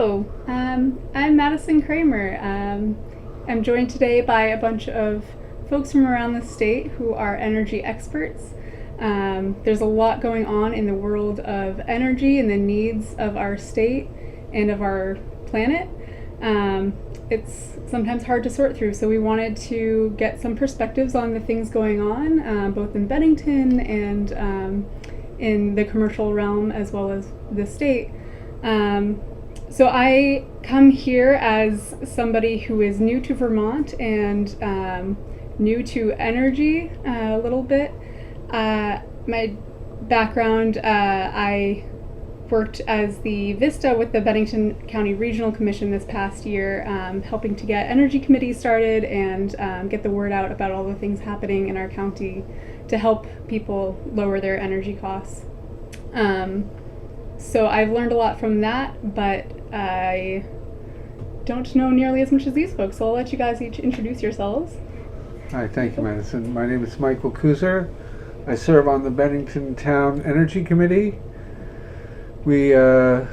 Hello, I'm Madison Kramer. I'm joined today by a bunch of folks from around the state who are energy experts. There's a lot going on in the world of energy and the needs of our state and of our planet. It's sometimes hard to sort through, so we wanted to get some perspectives on the things going on, both in Bennington and in the commercial realm as well as the state. So I come here as somebody who is new to Vermont and new to energy a little bit. My background, I worked as the VISTA with the Bennington County Regional Commission this past year, helping to get energy committees started and get the word out about all the things happening in our county to help people lower their energy costs. So I've learned a lot from that, but I don't know nearly as much as these folks, so I'll let you guys each introduce yourselves. Hi, thank you, Madison. My name is Michael Coozer. I serve on the Bennington Town Energy Committee. We are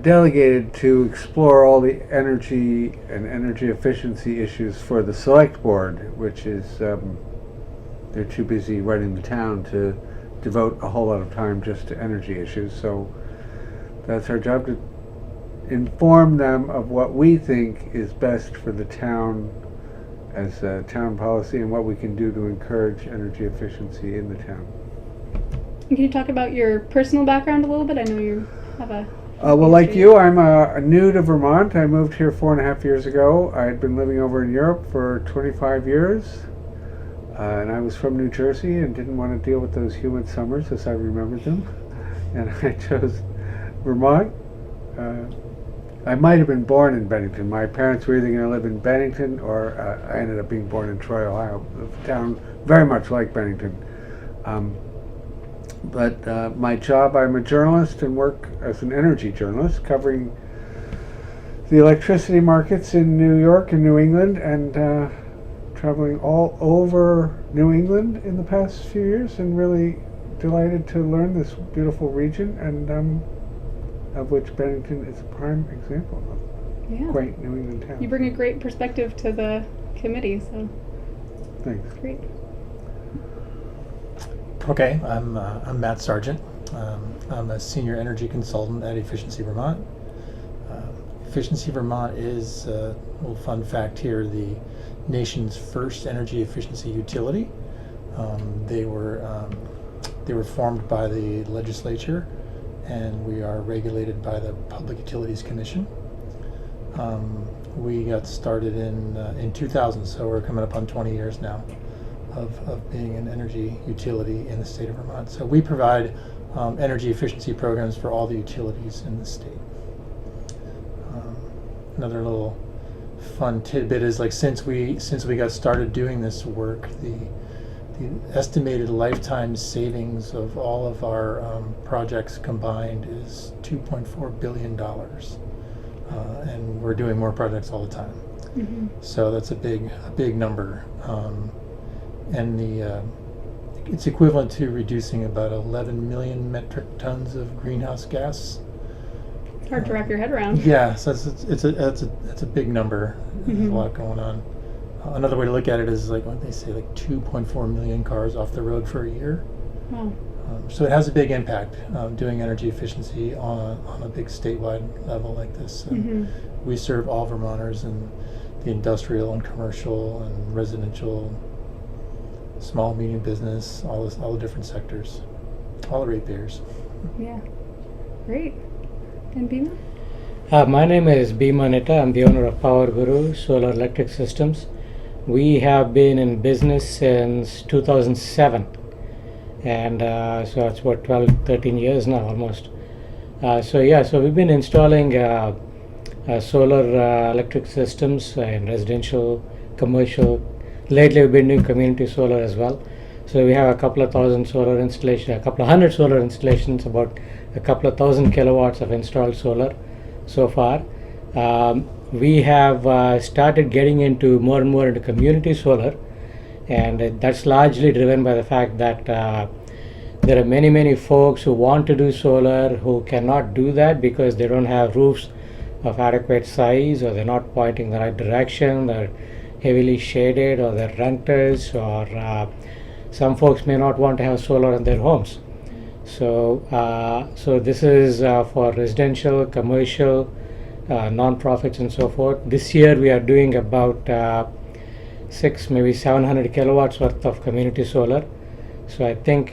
delegated to explore all the energy and energy efficiency issues for the Select Board, which is, they're too busy running the town to devote a whole lot of time just to energy issues. So that's our job, to inform them of what we think is best for the town as a town policy and what we can do to encourage energy efficiency in the town. Can you talk about your personal background a little bit? I know you have a... Well, like you, I'm new to Vermont. I moved here 4.5 years ago. I had been living over in Europe for 25 years. And I was from New Jersey and didn't want to deal with those humid summers as I remembered them. And I chose Vermont. I might have been born in Bennington. My parents were either going to live in Bennington or I ended up being born in Troy, Ohio, a town very much like Bennington. But my job, I'm a journalist and work as an energy journalist covering the electricity markets in New York and New England, and traveling all over New England in the past few years, and really delighted to learn this beautiful region, and of which Bennington is a prime example of quaint New England town. You bring a great perspective to the committee, so thanks. Great. Okay, I'm Matt Sargent. I'm a senior energy consultant at Efficiency Vermont. Efficiency Vermont is, a little fun fact here, the nation's first energy efficiency utility. They were formed by the legislature, and we are regulated by the Public Utilities Commission. We got started in 2000, so we're coming up on 20 years now of being an energy utility in the state of Vermont. So we provide energy efficiency programs for all the utilities in the state. Another little fun tidbit is, like, since we got started doing this work, the estimated lifetime savings of all of our projects combined is $2.4 billion, and we're doing more projects all the time. Mm-hmm. So that's a big number, and it's equivalent to reducing about 11 million metric tons of greenhouse gas. It's hard to wrap your head around. Yeah, so it's a big number. Mm-hmm. There's a lot going on. Another way to look at it is, like, what they say, like 2.4 million cars off the road for a year. Wow. So it has a big impact, doing energy efficiency on a big statewide level like this. Mm-hmm. We serve all Vermonters in the industrial and commercial and residential, small, medium business, all the different sectors, all the ratepayers. Yeah, great. And Bhima? My name is Bhima Netta. I'm the owner of Power Guru Solar Electric Systems. We have been in business since 2007, and so it's about 13 years now almost. So we've been installing solar electric systems in residential, commercial. Lately we've been doing community solar as well. So we have a couple of thousand solar installations, a couple of hundred solar installations, about a couple of thousand kilowatts of installed solar so far. We have started getting into more and more into community solar, and that's largely driven by the fact that there are many folks who want to do solar who cannot do that because they don't have roofs of adequate size, or they're not pointing in the right direction, they're heavily shaded, or they're renters, or some folks may not want to have solar in their homes. So this is for residential, commercial, non-profits and so forth. This year we are doing about maybe 700 kilowatts worth of community solar. So I think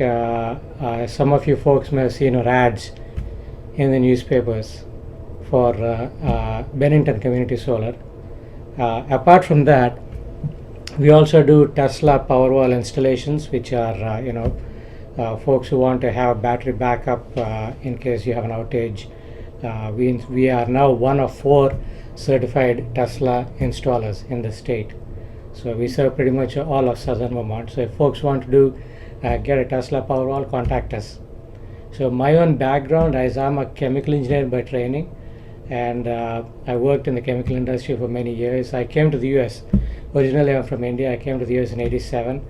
some of you folks may have seen our ads in the newspapers for Bennington Community Solar. Apart from that, we also do Tesla Powerwall installations, which are folks who want to have battery backup in case you have an outage. We are now one of 4 certified Tesla installers in the state. So we serve pretty much all of southern Vermont. So if folks want to do get a Tesla Powerwall, contact us. So my own background is I'm a chemical engineer by training, and I worked in the chemical industry for many years. I came to the US. Originally I'm from India. I came to the US in '87,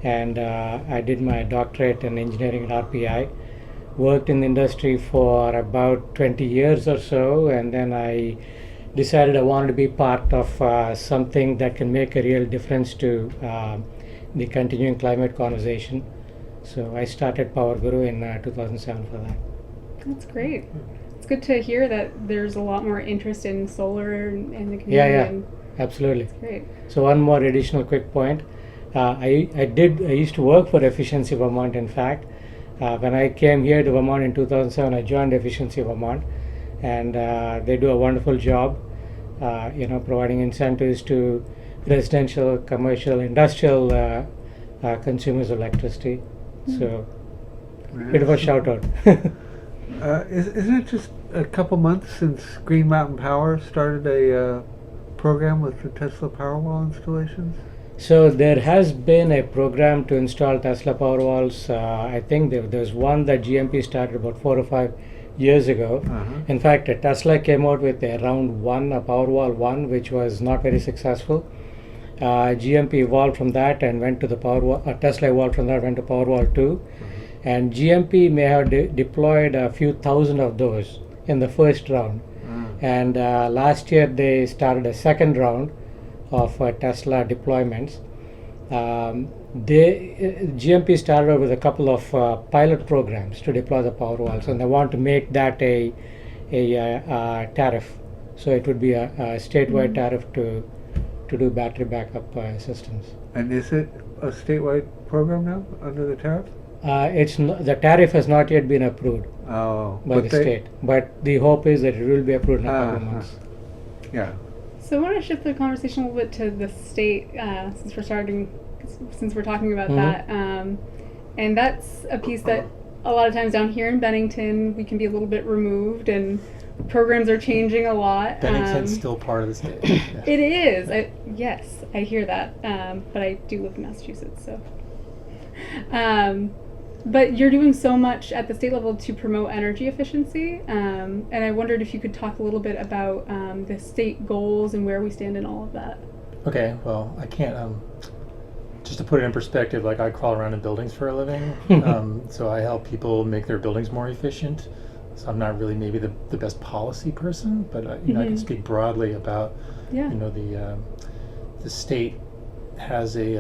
and I did my doctorate in engineering at RPI. Worked in the industry for about 20 years or so, and then I decided I wanted to be part of something that can make a real difference to the continuing climate conversation. So I started Power Guru in 2007 for that. That's great. It's good to hear that there's a lot more interest in solar in the community. Yeah, absolutely. That's great. So one more additional quick point. I used to work for Efficiency Vermont, in fact. When I came here to Vermont in 2007, I joined Efficiency Vermont, and they do a wonderful job, providing incentives to residential, commercial, industrial consumers of electricity. So, bit of a shout out. Isn't it just a couple months since Green Mountain Power started a program with the Tesla Powerwall installations? So there has been a program to install Tesla Powerwalls. I think there's one that GMP started about 4 or 5 years ago. In fact, Tesla came out with a round 1, a Powerwall 1, which was not very successful. GMP evolved from that and went to the Powerwall. Tesla evolved from that, went to Powerwall 2, and GMP may have deployed a few thousand of those in the first round. And last year they started a second round of Tesla deployments. GMP started out with a couple of pilot programs to deploy the Powerwalls, and they want to make that a tariff. So it would be a statewide tariff to do battery backup systems. And is it a statewide program now under the tariff? The tariff has not yet been approved by the state, but the hope is that it will be approved in a couple of months. Yeah. So I want to shift the conversation a little bit to the state, since we're talking about that, and that's a piece that a lot of times down here in Bennington we can be a little bit removed, and programs are changing a lot. Bennington's still part of the state. Yeah. It is. Yes, I hear that, but I do live in Massachusetts, so. But you're doing so much at the state level to promote energy efficiency, and I wondered if you could talk a little bit about the state goals and where we stand in all of that. Okay, well, I can't, just to put it in perspective, like I crawl around in buildings for a living, so I help people make their buildings more efficient. So I'm not really maybe the best policy person, but I can speak broadly about, the state has they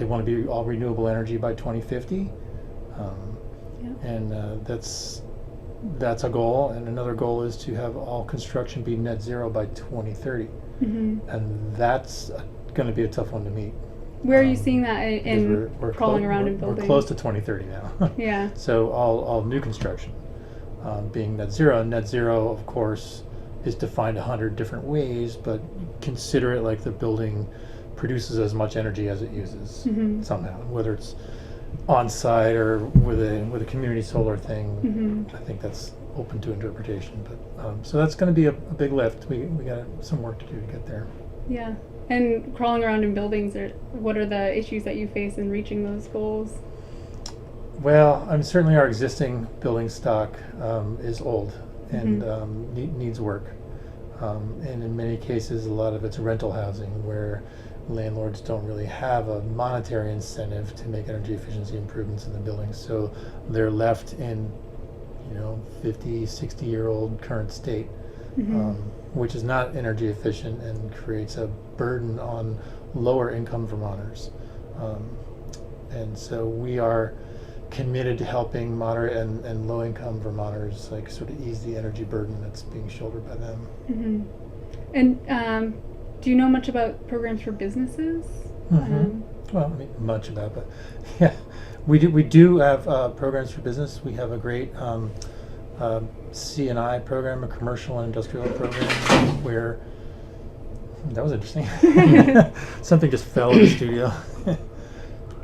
want to be all renewable energy by 2050. And that's a goal, and another goal is to have all construction be net zero by 2030, and that's going to be a tough one to meet. Where are you seeing that in we're crawling around in buildings? We're close to 2030 now. Yeah. So all new construction being net zero. And net zero, of course, is defined 100 different ways, but consider it like the building produces as much energy as it uses somehow, whether it's on site or with a community solar thing. I think that's open to interpretation, but so that's going to be a big lift. We got some work to do to get there. Yeah. And crawling around in buildings, what are the issues that you face in reaching those goals? Well, certainly our existing building stock is old and needs work, and in many cases a lot of it's rental housing where landlords don't really have a monetary incentive to make energy efficiency improvements in the buildings, so they're left in 50, 60-year-old current state, which is not energy efficient and creates a burden on lower income Vermonters. And so we are committed to helping moderate and low income Vermonters like sort of ease the energy burden that's being shouldered by them. Mm-hmm. And do you know much about programs for businesses? Well, I mean, much about, but yeah, we do have programs for business. We have a great C&I program, a commercial and industrial program, where that was interesting. Something just fell in the studio.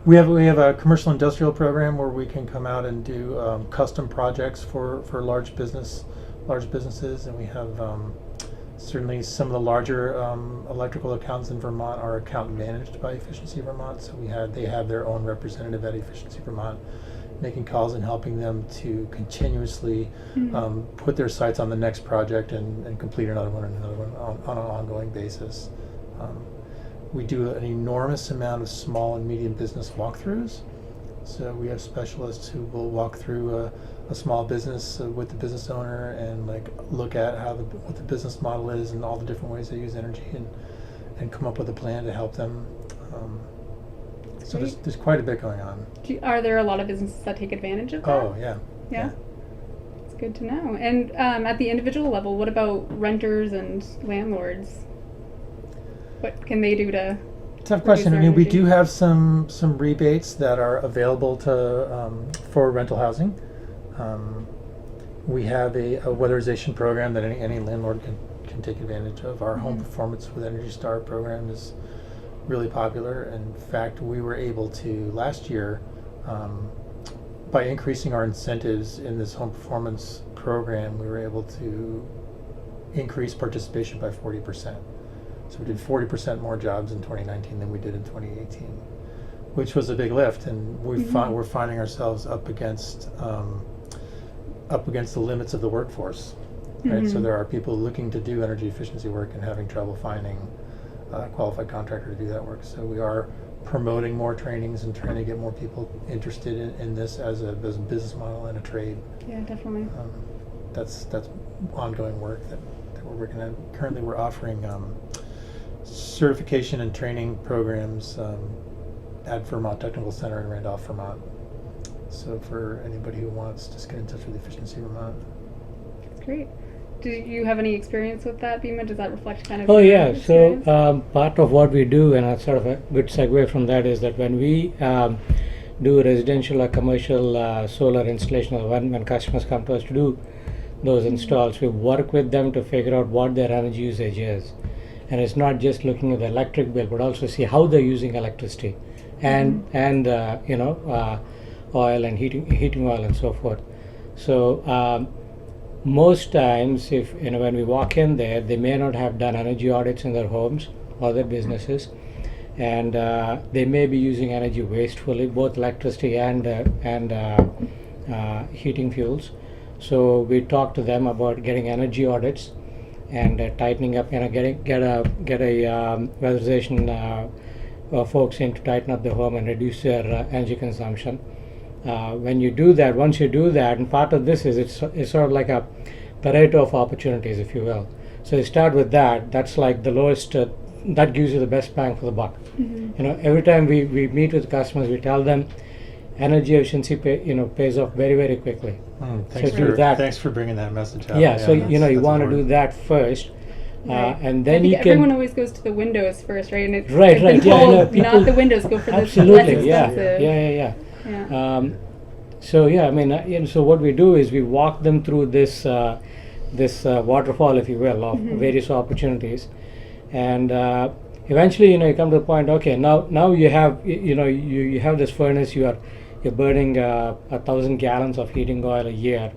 We have a commercial industrial program where we can come out and do custom projects for large businesses, and we have certainly some of the larger electrical accounts in Vermont are account managed by Efficiency Vermont, so they have their own representative at Efficiency Vermont, making calls and helping them to continuously put their sights on the next project and complete another one and another one on an ongoing basis. We do an enormous amount of small and medium business walkthroughs. So we have specialists who will walk through a small business with the business owner and look at what the business model is and all the different ways they use energy and come up with a plan to help them. So there's quite a bit going on. Are there a lot of businesses that take advantage of that? Oh, yeah. Yeah? It's good to know. And at the individual level, what about renters and landlords? What can they do to... Tough question. I mean, we do have some rebates that are available for rental housing. We have a weatherization program that any landlord can take advantage of. Our Home Performance with Energy Star program is really popular. In fact, we were able to last year, by increasing our incentives in this home performance program, we were able to increase participation by 40%. So we did 40% more jobs in 2019 than we did in 2018, which was a big lift. And we're finding ourselves up against the limits of the workforce, right? So there are people looking to do energy efficiency work and having trouble finding a qualified contractor to do that work. So we are promoting more trainings and trying to get more people interested in this as a business model and a trade. Yeah, definitely. That's ongoing work that we're working on. Currently, we're offering certification and training programs at Vermont Technical Center in Randolph, Vermont. So for anybody who wants, just get in touch with Efficiency Vermont. That's great. Do you have any experience with that, Bhima? Does that reflect kind of Oh, your yeah. experience? So part of what we do, and a sort of a good segue from that, is that when we do residential or commercial solar installation, or when customers come to us to do those installs, we work with them to figure out what their energy usage is. And it's not just looking at the electric bill, but also see how they're using electricity and oil and heating oil and so forth. So most times, if when we walk in there, they may not have done energy audits in their homes or their businesses, and they may be using energy wastefully, both electricity and heating fuels. So we talk to them about getting energy audits and tightening up, get a weatherization folks in to tighten up the home and reduce their energy consumption. When you do that, once you do that, and part of this is it's sort of like a Pareto of opportunities, if you will. So you start with that. That's like the lowest. That gives you the best bang for the buck. Every time we meet with customers, we tell them energy efficiency pays off very, very quickly. Thanks for bringing that message out. Yeah, so you want to do that first, Right. and then I think you can. everyone always goes to the windows first, right? And it's Right. I've been Yeah, told people, not the windows. Go for the less absolutely. Yeah. expensive. Yeah. Yeah. So yeah, I mean, so what we do is we walk them through this waterfall, if you will, of various opportunities, and eventually, you come to the point. Okay, now you have you have this furnace. You're burning 1,000 gallons of heating oil a year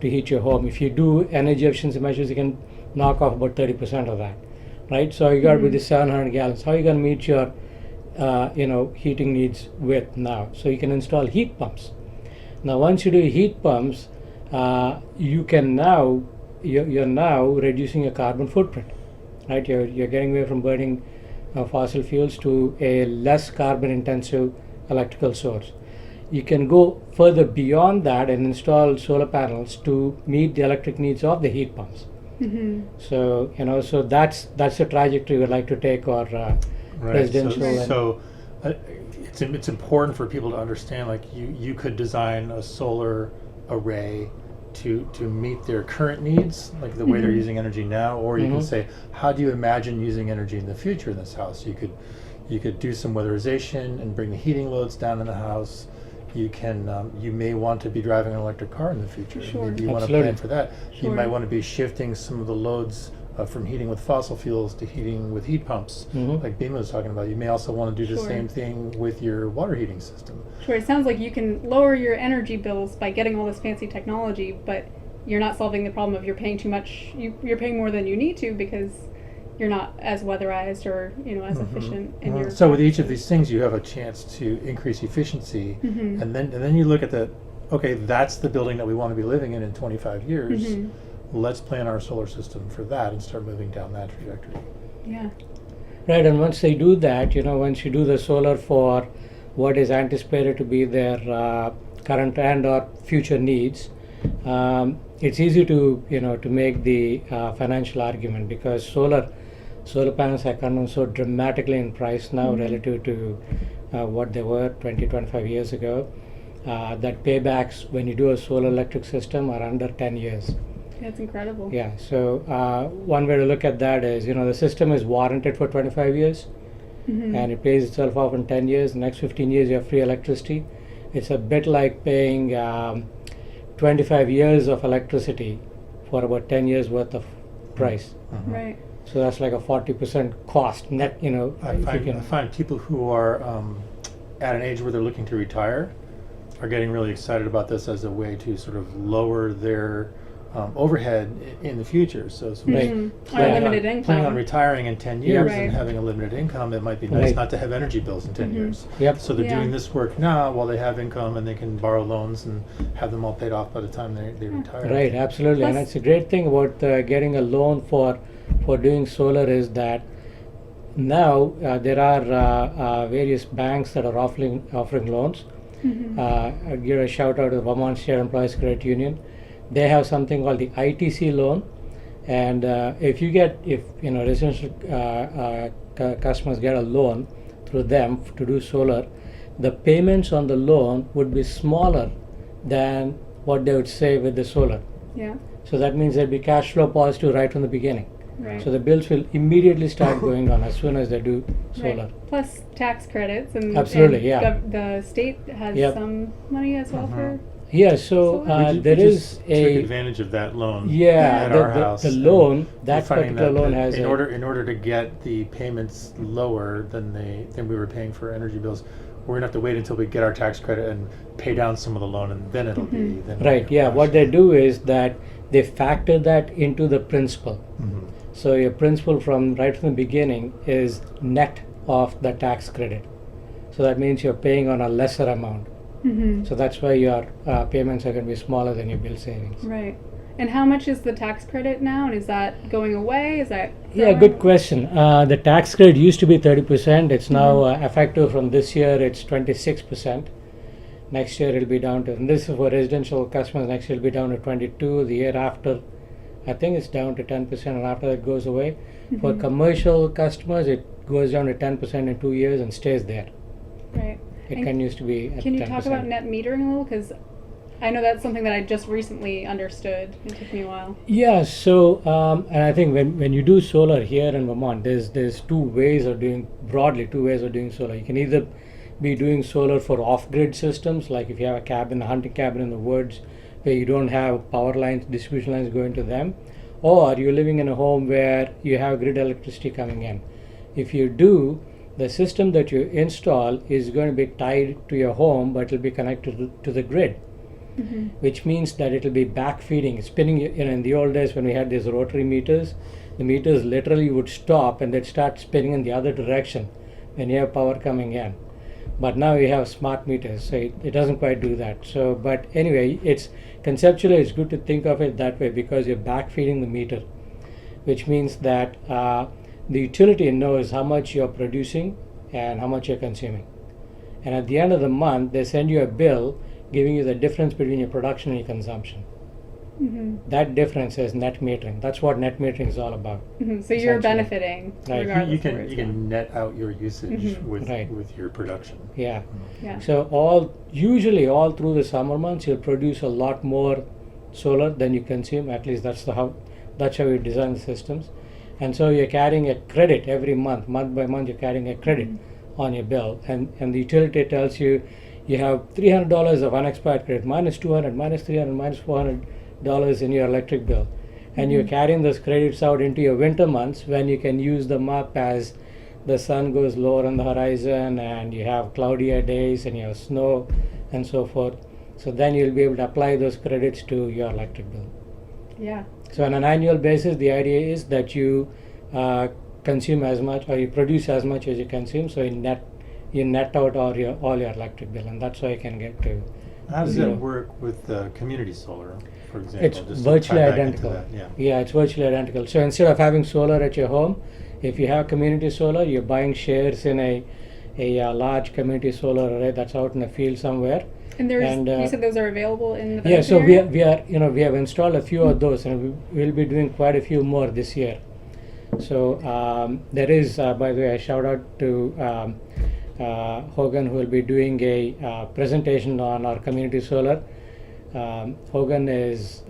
to heat your home. If you do energy efficiency measures, you can knock off about 30% of that, right? So you got with the 700 gallons. How are you going to meet your heating needs with now? So you can install heat pumps. Now, once you do heat pumps, you can you're now reducing your carbon footprint, right? You're getting away from burning fossil fuels to a less carbon intensive electrical source. You can go further beyond that and install solar panels to meet the electric needs of the heat pumps. So so that's the trajectory we'd like to take our residential. So it's important for people to understand, like you could design a solar array to meet their current needs, like the way they're using energy now, or you can say, how do you imagine using energy in the future in this house? You could do some weatherization and bring the heating loads down in the house. You can you may want to be driving an electric car in the future. Sure. Maybe you want to Absolutely. plan for that. You Sure. might want to be shifting some of the loads from heating with fossil fuels to heating with heat pumps, like Bima was talking about. You may also want to do the Sure. same thing with your water heating system. Sure, it sounds like you can lower your energy bills by getting all this fancy technology, but you're not solving the problem of you're paying too much. You're paying more than you need to because you're not as weatherized or as efficient in your. So with each of these things, you have a chance to increase efficiency, and then you look at okay, that's the building that we want to be living in 25 years. Let's plan our solar system for that and start moving down that trajectory. Yeah. Right, and once they do that, once you do the solar for what is anticipated to be their current and or future needs, it's easy to to make the financial argument, because solar panels have come down so dramatically in price now relative to what they were 20-25 years ago, that paybacks when you do a solar electric system are under 10 years. That's incredible. Yeah, so one way to look at that is, the system is warranted for 25 years and it pays itself off in 10 years. The next 15 years you have free electricity. It's a bit like paying 25 years of electricity for about 10 years worth of price. Right. So that's like a 40% cost net, I find people who are at an age where they're looking to retire are getting really excited about this as a way to sort of lower their overhead in the future. So somebody planning on retiring in 10 years Right. and having a limited income, it might be nice Right. not to have energy bills in 10 years. Yep. So they're Yeah. doing this work now while they have income, and they can borrow loans and have them all paid off by the time they retire. Right, absolutely. And Plus- it's a great thing about getting a loan for doing solar is that now there are various banks that are offering loans. I'll give a shout out to the Vermont State Employees Credit Union. They have something called the ITC loan, and if residential customers get a loan through them to do solar, the payments on the loan would be smaller than what they would save with the solar. Yeah. So that means they'll be cash flow positive right from the beginning. Right. So the bills will immediately start going on as soon as they do solar. Right. Plus tax credits and Absolutely, and yeah. The state has Yep. some money as well for. Yeah, so there is took a advantage of that loan. yeah at our the house. loan, We're that finding particular loan that has in a order to get the payments lower than we were paying for energy bills, we're gonna have to wait until we get our tax credit and pay down some of the loan, and then it'll be then right. it'll Yeah, wash what out. they do is that they factor that into the principal. So your principal from right from the beginning is net of the tax credit. So that means you're paying on a lesser amount. So that's why your payments are going to be smaller than your bill savings. Right. And how much is the tax credit now? And is that going away? Is that Yeah, growing? good question. The tax credit used to be 30%. It's now effective from this year. It's 26%. Next year it'll be down to, and this is for residential customers. Next year it'll be down to 22. The year after, I think it's down to 10%, and after that goes away. For commercial customers, it goes down to 10% in 2 years and stays there. Right. It And continues to be at 10%. Can you talk about net metering a little? Because I know that's something that I just recently understood. It took me a while. Yeah, so and I think when you do solar here in Vermont, there's two ways of doing solar. You can either be doing solar for off-grid systems, like if you have a hunting cabin in the woods, where you don't have power lines, distribution lines going to them, or you're living in a home where you have grid electricity coming in. If you do, the system that you install is going to be tied to your home, but it'll be connected to the grid. Which means that it'll be backfeeding, spinning. In the old days when we had these rotary meters, the meters literally would stop and they'd start spinning in the other direction when you have power coming in. But now you have smart meters, so it doesn't quite do that. So, but anyway, it's conceptually it's good to think of it that way, because you're backfeeding the meter, which means that the utility knows how much you're producing and how much you're consuming. And at the end of the month, they send you a bill giving you the difference between your production and your consumption. Mm-hmm. That difference is net metering. That's what net metering is all about. Mm-hmm. So you're Essentially. benefiting Right. regardless You of where can it's you going. can net out your usage Mhm. with Right. with your production. Yeah. Yeah. So usually all through the summer months, you'll produce a lot more solar than you consume. At least that's how we design the systems. And so you're carrying a credit every month by month. You're carrying a credit on your bill, and the utility tells you you have $300 of unexpired credit, minus 200, minus 300, minus $400 in your electric bill, and you're carrying those credits out into your winter months when you can use them up as the sun goes lower on the horizon and you have cloudier days and you have snow and so forth. So then you'll be able to apply those credits to your electric bill. Yeah. So on an annual basis, the idea is that you consume as much or you produce as much as you consume. So you net out all your electric bill, and that's how you can get to. How does zero. that work with community solar, for example? It's Just to virtually tie back into identical. that, yeah. Yeah, it's virtually identical. So instead of having solar at your home, if you have community solar, you're buying shares in a large community solar array that's out in the field somewhere. And there's And, you said those are available in the Yeah, so Bennington we area? we have installed a few of those, and we'll be doing quite a few more this year. So there is, by the way, a shout out to Hogan, who will be doing a presentation on our community solar. Hogan is,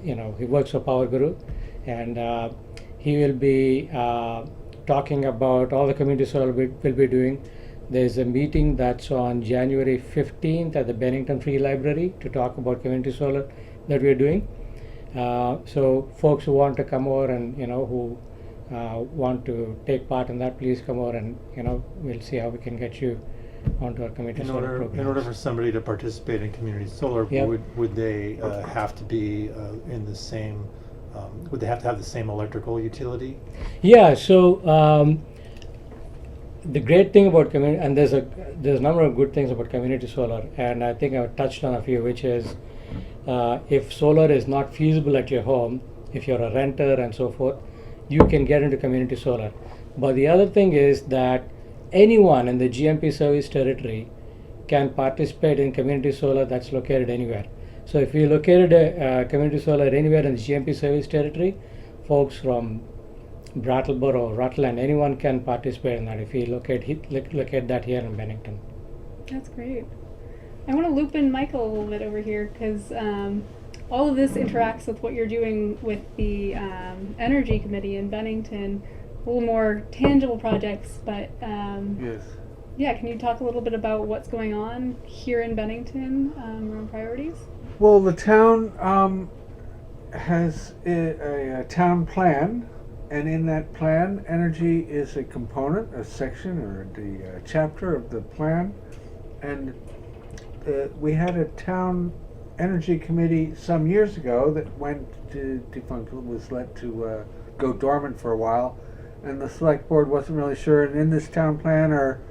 he works for Power Guru, and he will be talking about all the community solar we'll be doing. There's a meeting that's on January 15th at the Bennington Free Library to talk about community solar that we're doing. So folks who want to come over and who want to take part in that, please come over, and we'll see how we can get you onto our community solar program. In order for somebody to participate in community solar, Yep. would they have to be in the same? Would they have to have the same electrical utility? Yeah, so the great thing about community, and there's a number of good things about community solar, and I think I've touched on a few, which is if solar is not feasible at your home, if you're a renter and so forth, you can get into community solar. But the other thing is that anyone in the GMP service territory can participate in community solar that's located anywhere. So if you located a community solar anywhere in the GMP service territory, folks from Brattleboro, Rutland, anyone can participate in that if you locate that here in Bennington. That's great. I want to loop in Michael a little bit over here because all of this interacts with what you're doing with the Energy Committee in Bennington. A little more tangible projects, but Yes. yeah, can you talk a little bit about what's going on here in Bennington around priorities? Well, the town has a town plan, and in that plan, energy is a component, a section, or the chapter of the plan. And we had a town energy committee some years ago that went defunct, was let to go dormant for a while, and the select board wasn't really sure. And in this town plan are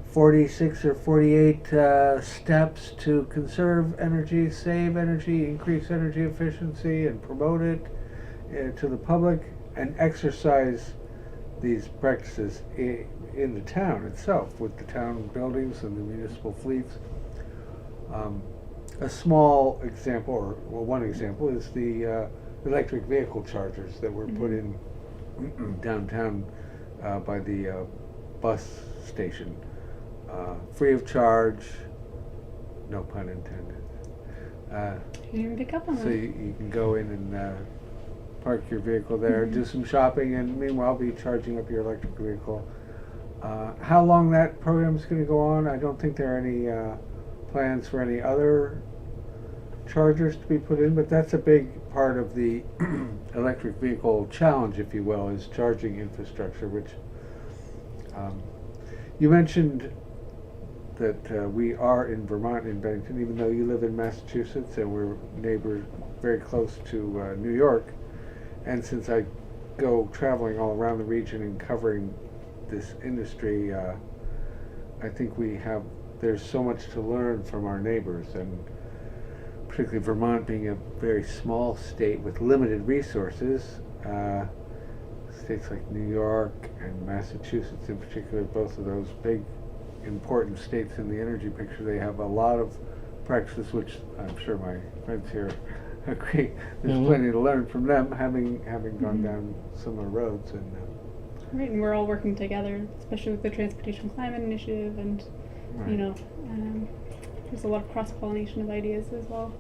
46 or 48 steps to conserve energy, save energy, increase energy efficiency, and promote it to the public, and exercise these practices in the town itself with the town buildings and the municipal fleets. A small example, or well, one example, is the electric vehicle chargers that were put in downtown by the bus station. Free of charge, no pun intended. You didn't pick up on So that. you can go in and park your vehicle there, do some shopping, and meanwhile be charging up your electric vehicle. How long that program is going to go on, I don't think there are any plans for any other chargers to be put in, but that's a big part of the electric vehicle challenge, if you will, is charging infrastructure, which you mentioned that we are in Vermont, in Bennington, even though you live in Massachusetts, and we're neighbors very close to New York. And since I go traveling all around the region and covering this industry, I think there's so much to learn from our neighbors, and particularly Vermont being a very small state with limited resources. states like New York and Massachusetts in particular, both of those big important states in the energy picture, they have a lot of practices, which I'm sure my friends here agree. There's Mhm. plenty to learn from them, having gone Mhm. down similar roads. And Right, and we're all working together, especially with the Transportation Climate Initiative, and you know, there's a lot of cross-pollination of ideas as well.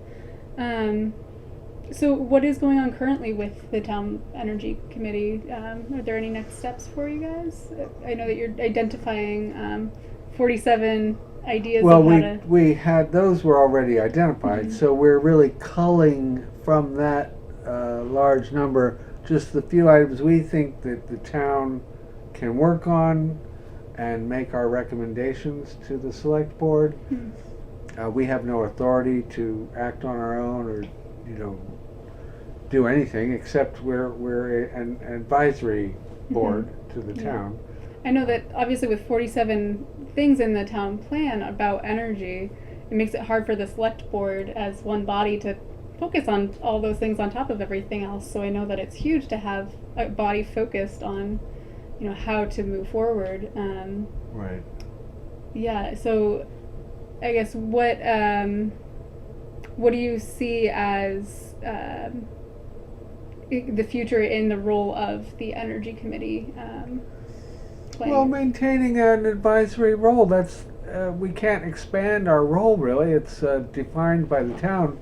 So what is going on currently with the Town Energy Committee? Are there any next steps for you guys? I know that you're identifying 47 ideas well, of how to... we had those were already identified, Mhm. so we're really culling from that large number just the few items we think that the town can work on and make our recommendations to the select board. We have no authority to act on our own or, do anything except we're an advisory board to the Yeah. town. I know that obviously with 47 things in the town plan about energy, it makes it hard for the select board as one body to focus on all those things on top of everything else. So I know that it's huge to have a body focused on, how to move forward. Right. Yeah. So I guess what do you see as the future in the role of the energy committee? Playing? Well, maintaining an advisory role, that's, we can't expand our role really, it's defined by the town.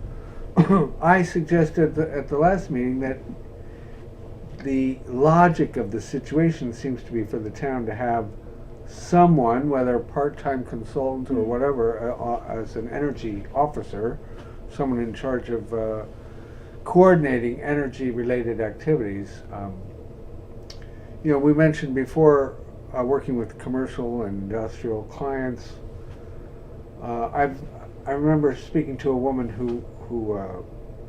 I suggested at the last meeting that the logic of the situation seems to be for the town to have someone, whether a part-time consultant or whatever, as an energy officer, someone in charge of coordinating energy-related activities. We mentioned before working with commercial and industrial clients. I remember speaking to a woman who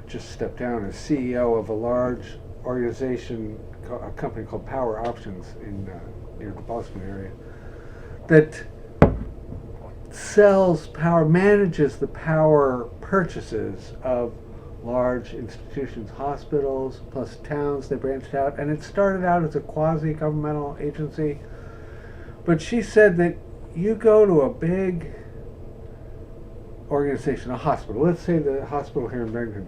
just stepped down as CEO of a large organization, a company called Power Options in near the Boston area, that sells power, manages the power purchases of large institutions, hospitals, plus towns. They branched out, and it started out as a quasi-governmental agency. But she said that you go to a big organization, a hospital, let's say the hospital here in Bennington,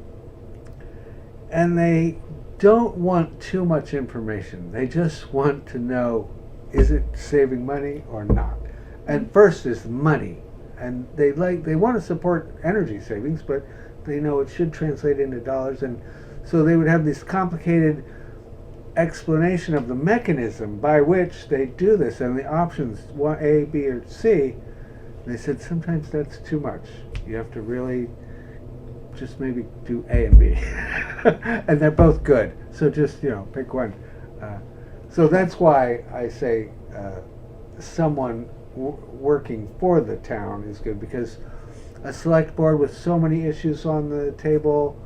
and they don't want too much information. They just want to know, is it saving money or not? And first is money. And they want to support energy savings, but they know it should translate into dollars. And so they would have this complicated explanation of the mechanism by which they do this and the options, A, B, or C. They said sometimes that's too much. You have to really just maybe do A and B. And they're both good. So just, pick one. So that's why I say someone working for the town is good, because a select board with so many issues on the table,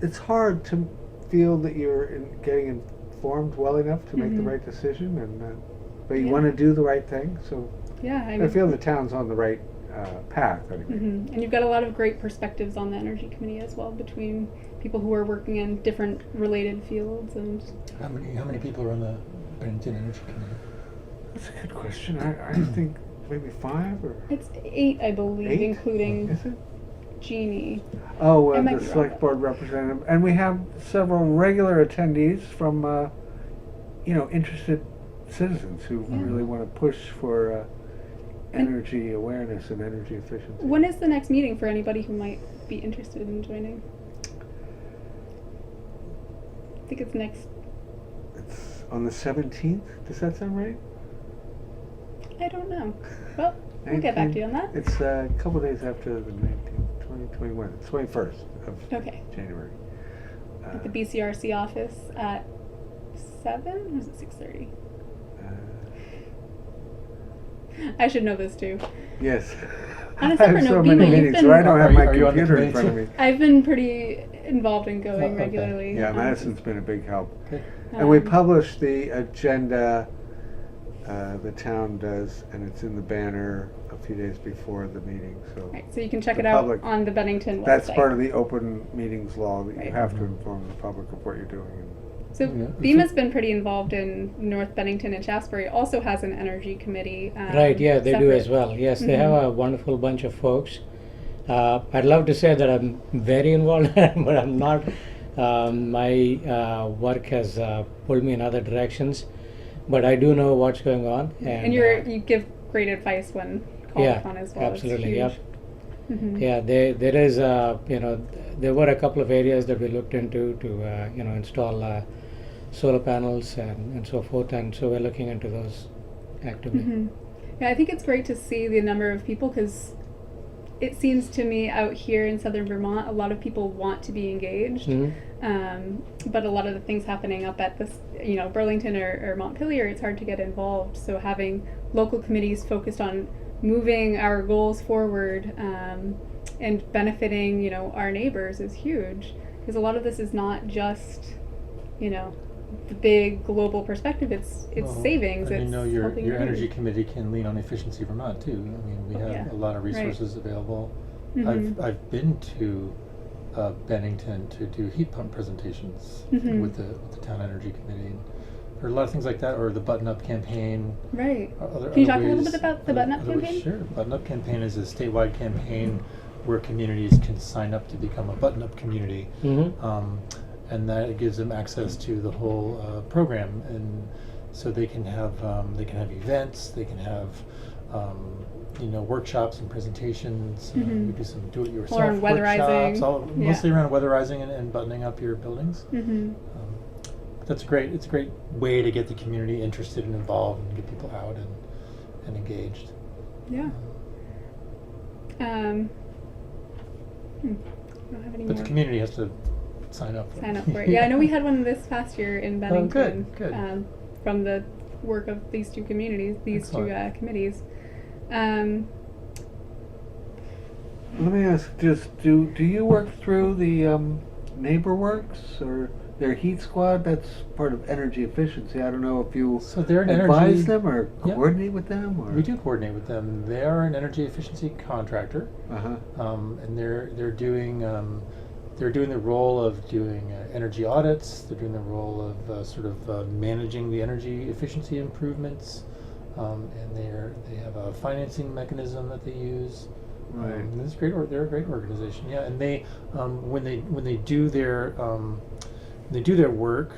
it's hard to feel that you're getting informed well enough to make the right decision, and but you want to do the right thing. So yeah, I feel the town's on the right path anyway. And you've got a lot of great perspectives on the energy committee as well, between people who are working in different related fields. And How many people are on the Bennington Energy Committee? That's a good question. I think maybe 5 or it's 8, I believe, 8? including Is it? Jeannie. Oh, I might the be wrong select about board representative, and we have several regular attendees from, interested citizens who Yeah. really want to push for energy awareness and energy efficiency. When is the next meeting for anybody who might be interested in joining? I think it's next. It's on the 17th. Does that sound right? I don't know. Well, we'll get back to you on that. It's a couple days after the 19th, 2021. It's 21st of Okay. January. At the BCRC office at 7 or is it 6:30? I should know this too. Yes. On a I separate have so note, many Bima, you've meetings, been- so I don't have my Are you on the computer in committee front of me. I've been pretty involved in going Okay. regularly. Yeah, Madison's been a big help. Okay. And we Um, publish the agenda, the town does, and it's in the banner a few days before the meeting, so. Right, so you can check The it out public- on the Bennington website. That's part of the open meetings law, that you Right. have to inform the public of what you're doing. So Yeah. BEMA's been pretty involved in North Bennington, and Shaftesbury also has an energy committee. Right, yeah, they do separate. as well. Yes, they have Mhm. a wonderful bunch of folks. I'd love to say that I'm very involved, but I'm not. My work has pulled me in other directions, but I do know what's going on. And you give great advice when called yeah, upon as well. absolutely, It's yep. huge. Mhm. Yeah, there is, there were a couple of areas that we looked into to, install solar panels and so forth, and so we're looking into those actively. Mhm. Yeah, I think it's great to see the number of people, because it seems to me out here in southern Vermont, a lot of people want to be engaged, Mhm. but a lot of the things happening up at this, Burlington or Montpelier, it's hard to get involved. So having local committees focused on moving our goals forward and benefiting, our neighbors is huge, because a lot of this is not just, the big global perspective. It's Well, savings. And It's your helping energy committee can lean on Efficiency Vermont too. I mean, we have Yeah, a lot of right. resources available. Mhm. I've been to Bennington to do heat pump presentations Mhm. with the town energy committee. And heard a lot of things like that, or the Button Up campaign. Right. Other Can you talk a ways- little bit about the other- Button Up other ways- campaign? Sure. Button Up campaign is a statewide campaign where communities can sign up to become a Button Up community. Mhm. And that gives them access to the whole program, and so they can have events, they can have workshops and presentations. Mhm. We do some do-it-yourself Or on weatherizing. workshops, Yeah. mostly around weatherizing and buttoning up your buildings. Mm-hmm. That's great. It's a great way to get the community interested and involved and get people out and engaged. Yeah. I don't have any But more. the community has to sign up for Sign up for it. Yeah, I know we had one this past year in Bennington. good. From the work of these two communities, these two Excellent. committees. Let me ask, just do you work through the NeighborWorks or their heat squad? That's part of energy efficiency. I don't know if you So they're an advise energy. them or Yep. coordinate with them, or We do coordinate with them. They are an energy efficiency contractor, Uh-huh. and they're doing the role of doing energy audits. They're doing the role of managing the energy efficiency improvements, and they have a financing mechanism that they use. Right. And it's great. They're a great organization. Yeah, and they when they do their work.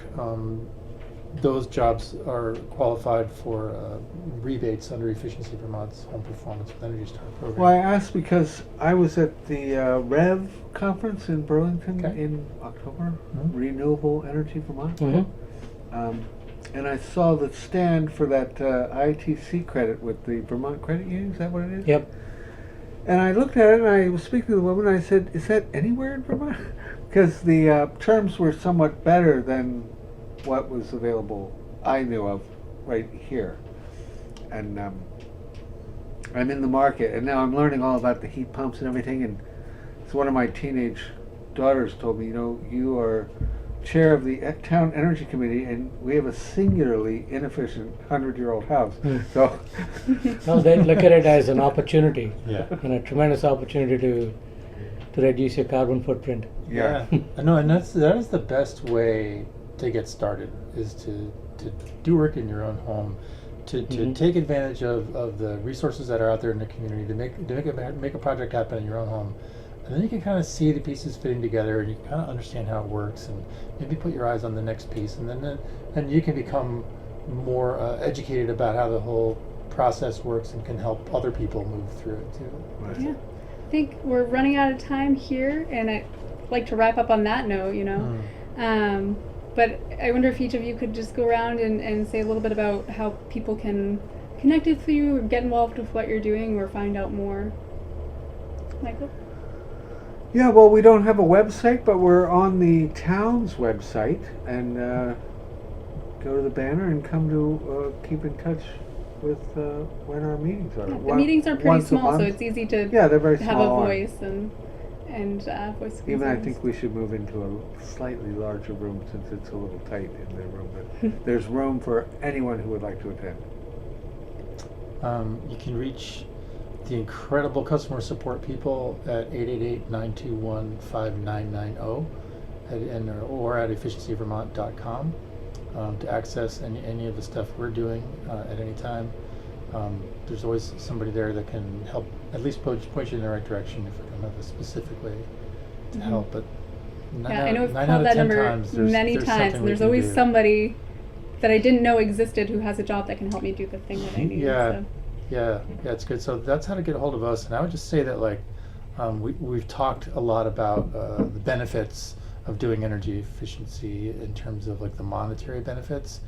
Those jobs are qualified for rebates under Efficiency Vermont's Home Performance with Energy Star program. Well, I asked because I was at the REV conference in Burlington Okay. in October, Mhm. Renewable Energy Vermont. Mhm. And I saw the stand for that ITC credit with the Vermont Credit Union. Is that what it is? Yep. And I looked at it and I was speaking to the woman and I said, is that anywhere in Vermont? Because the terms were somewhat better than what was available, I knew of, right here. And I'm in the market, and now I'm learning all about the heat pumps and everything. And so one of my teenage daughters told me, you are chair of the town energy committee, and we have a singularly inefficient 100-year-old house. Hmm. So, No, they look at it as an opportunity, Yeah. and a tremendous opportunity to reduce your carbon footprint. yeah. I know, and that is the best way to get started, is to do work in your own home, to Mhm. take advantage of the resources that are out there in the community, to make a project happen in your own home. And then you can kind of see the pieces fitting together, and you can kind of understand how it works, and maybe put your eyes on the next piece, and then you can become more educated about how the whole process works, and can help other people move through it too. Right. Yeah. I think we're running out of time here, and I'd like to wrap up on that note, But I wonder if each of you could just go around and say a little bit about how people can connect with you, or get involved with what you're doing, or find out more. Michael? Yeah, well, we don't have a website, but we're on the town's website, and go to the banner and come to keep in touch with when our meetings are. The meetings are pretty Once a small, so month. it's easy to Yeah, they're very have small. a voice and voice of Even I concerns. think we should move into a slightly larger room since it's a little tight in their room, but there's room for anyone who would like to attend. You can reach the incredible customer support people at 888-921-5990 or at efficiencyvermont.com. to access any of the stuff we're doing at any time. There's always somebody there that can help, at least point you in the right direction if we don't have a specific way to help. But Yeah, I know I've 9 out called of that 10 number times, there's many times, something and we there's can always do. somebody that I didn't know existed who has a job that can help me do the thing that I need. Yeah, So. yeah, it's good. So that's how to get a hold of us. And I would just say that, like, we've talked a lot about the benefits of doing energy efficiency in terms of like the monetary benefits,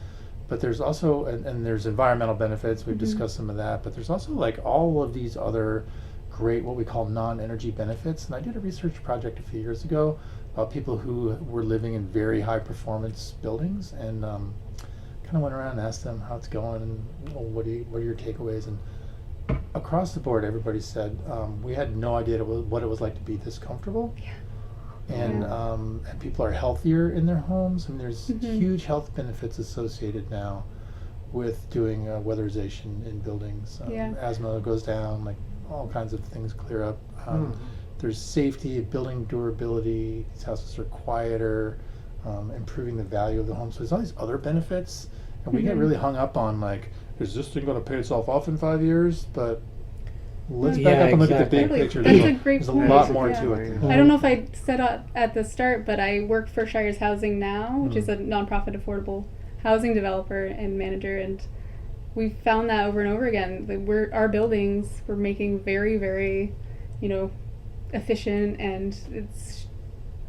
but there's also and there's environmental benefits. We've discussed some of that, but there's also like all of these other great what we call non-energy benefits. And I did a research project a few years ago about people who were living in very high performance buildings, and kind of went around and asked them how it's going and what are your takeaways. And across the board, everybody said we had no idea what it was like to be this comfortable. Yeah. And people are healthier in their homes. I mean, there's huge health benefits associated now with doing weatherization in buildings. Asthma goes down, like all kinds of things clear up. There's safety, building durability. These houses are quieter, improving the value of the home. So there's all these other benefits, and we get really hung up on like, is this thing going to pay itself off in 5 years? But let's back up and look at the big Totally. picture. That's There's a great there's point. a lot more Yeah. to it. I don't know if I said at the start, but I work for Shires Housing now, which is a nonprofit affordable housing developer and manager, and we've found that over and over again. Like our buildings we're making very, very, efficient, and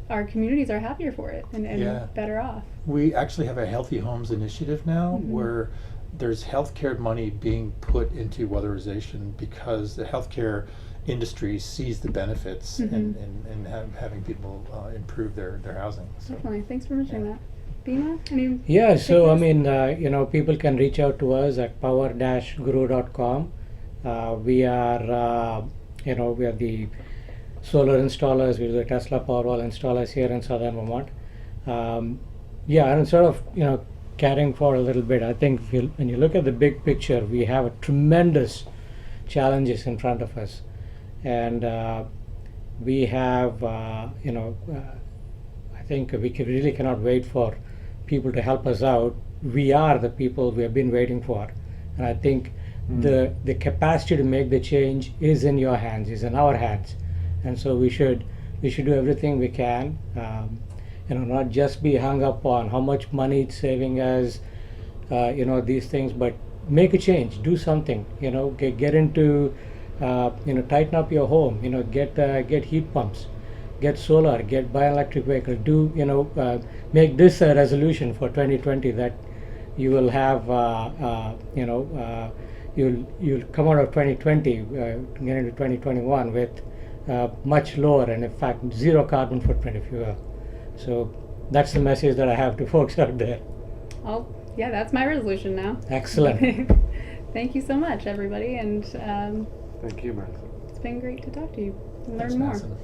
our communities are happier for it and Yeah. better off. We actually have a Healthy Homes initiative now where there's healthcare money being put into weatherization because the healthcare industry sees the benefits in having people improve their housing. So. Definitely. Thanks for mentioning that. Bima, any Yeah, so I takers? mean, people can reach out to us at power-grow.com. We are, we are the solar installers. We're the Tesla Powerwall installers here in Southern Vermont. And sort of, carrying forward a little bit, I think when you look at the big picture, we have a tremendous challenges in front of us, and we have, I think we really cannot wait for people to help us out. We are the people we have been waiting for, and I think the capacity to make the change is in your hands, is in our hands, and so we should do everything we can. Not just be hung up on how much money it's saving us, these things, but make a change, do something, get into, tighten up your home, get heat pumps, get solar, buy an electric vehicle, make this a resolution for 2020 that you will have, you'll come out of 2020, get into 2021 with much lower and in fact zero carbon footprint, if you will. So that's the message that I have to folks out there. Oh, yeah, that's my resolution now. Excellent. Thank you so much, everybody, and Thank you, Madison. it's been great to talk to you and learn Thanks, more. Madison.